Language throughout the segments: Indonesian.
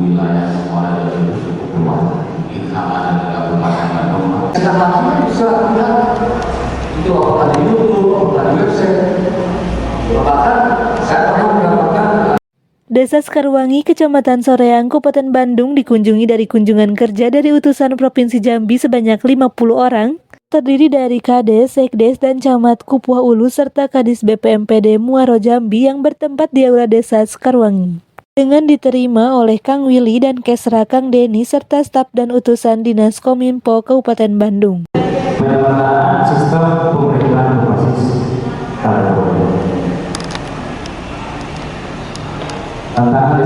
wilayah sekolah dan cukup luas di keamanan Kabupaten Bandung. Sekarang bisa lihat itu apakah di YouTube, apakah di website, bahkan saya pernah mendapatkan. Desa Sekarwangi, Kecamatan Soreang, Kabupaten Bandung dikunjungi dari kunjungan kerja dari utusan Provinsi Jambi sebanyak 50 orang, terdiri dari Kades, Sekdes, dan Camat Kupuah Ulu serta Kadis BPMPD Muaro Jambi yang bertempat di Aula Desa Sekarwangi. Dengan diterima oleh Kang Willy dan Kesra Kang Deni serta staf dan utusan Dinas Kominfo Kabupaten Bandung. Penyelenggaraan sistem pemerintahan berbasis teknologi. Tantangan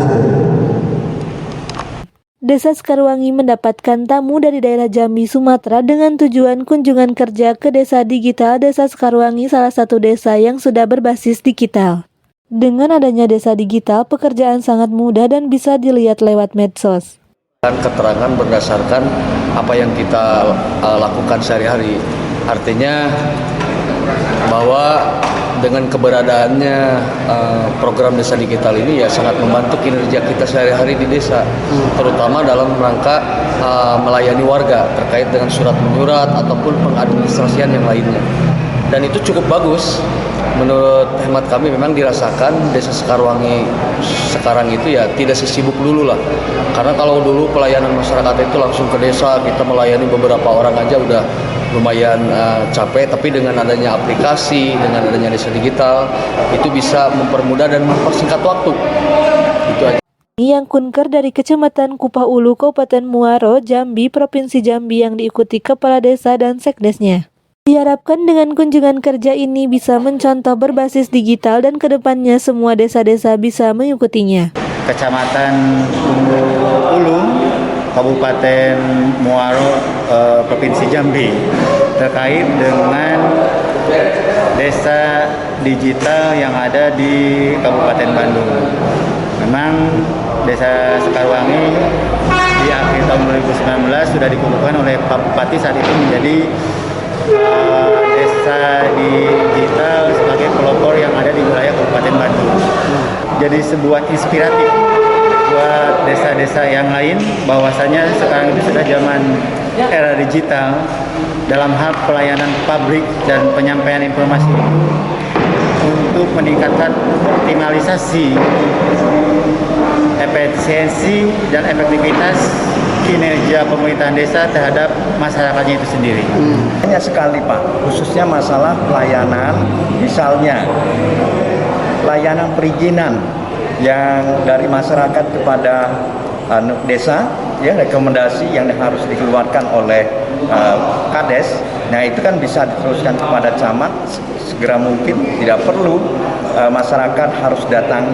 Desa Sekarwangi mendapatkan tamu dari daerah Jambi, Sumatera dengan tujuan kunjungan kerja ke Desa Digital. Desa Sekarwangi salah satu desa yang sudah berbasis digital. Dengan adanya desa digital, pekerjaan sangat mudah dan bisa dilihat lewat medsos. Keterangan berdasarkan apa yang kita lakukan sehari-hari. Artinya bahwa dengan keberadaannya program desa digital ini ya sangat membantu kinerja kita sehari-hari di desa, terutama dalam rangka melayani warga terkait dengan surat menyurat ataupun pengadministrasian yang lainnya. Dan itu cukup bagus. Menurut hemat kami memang dirasakan Desa Sekarwangi sekarang itu ya tidak sesibuk dulu lah. Karena kalau dulu pelayanan masyarakat itu langsung ke desa, kita melayani beberapa orang aja udah lumayan capek. Tapi dengan adanya aplikasi, dengan adanya desa digital, itu bisa mempermudah dan mempersingkat waktu. Itu aja. Yang kunker dari Kecamatan Kupuah Ulu, Kabupaten Muaro, Jambi, Provinsi Jambi yang diikuti Kepala Desa dan Sekdesnya. Diharapkan dengan kunjungan kerja ini bisa mencontoh berbasis digital dan kedepannya semua desa-desa bisa mengikutinya. Kecamatan Ulu, Kabupaten Muaro, Provinsi Jambi terkait dengan desa digital yang ada di Kabupaten Bandung. Memang Desa Sekarwangi di akhir tahun 2019 sudah dikukuhkan oleh Pak Bupati saat itu menjadi desa digital sebagai pelopor yang ada di wilayah Kabupaten Bandung. Jadi sebuah inspiratif buat desa-desa yang lain bahwasanya sekarang itu sudah zaman era digital dalam hal pelayanan publik dan penyampaian informasi itu untuk meningkatkan optimalisasi efisiensi dan efektivitas kinerja pemerintahan desa terhadap masyarakatnya itu sendiri. Banyak sekali Pak, khususnya masalah pelayanan, misalnya layanan perizinan yang dari masyarakat kepada desa, ya rekomendasi yang harus dikeluarkan oleh Kades. Nah itu kan bisa diteruskan kepada camat segera mungkin, tidak perlu masyarakat harus datang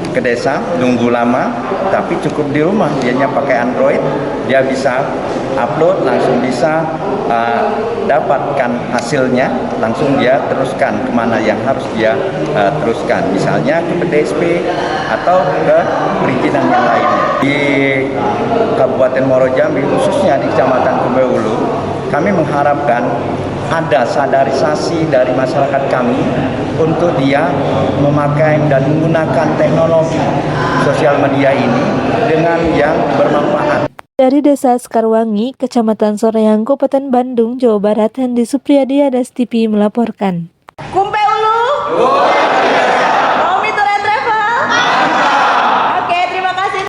ke desa nunggu lama, tapi cukup di rumah, dianya pakai Android, dia bisa upload, langsung bisa dapatkan hasilnya, langsung dia teruskan kemana yang harus dia teruskan, misalnya ke PTSP atau ke perizinan yang lainnya. Di Kabupaten Muaro Jambi, khususnya di Kecamatan Kupuah Ulu, kami mengharapkan ada sadarisasi dari masyarakat kami untuk dia memakai dan menggunakan teknologi sosial media ini dengan yang bermanfaat. Dari Desa Sekarwangi, Kecamatan Soreang, Kabupaten Bandung, Jawa Barat, Hendy Supriyadi, Adas TV melaporkan. Kumpe Ulu.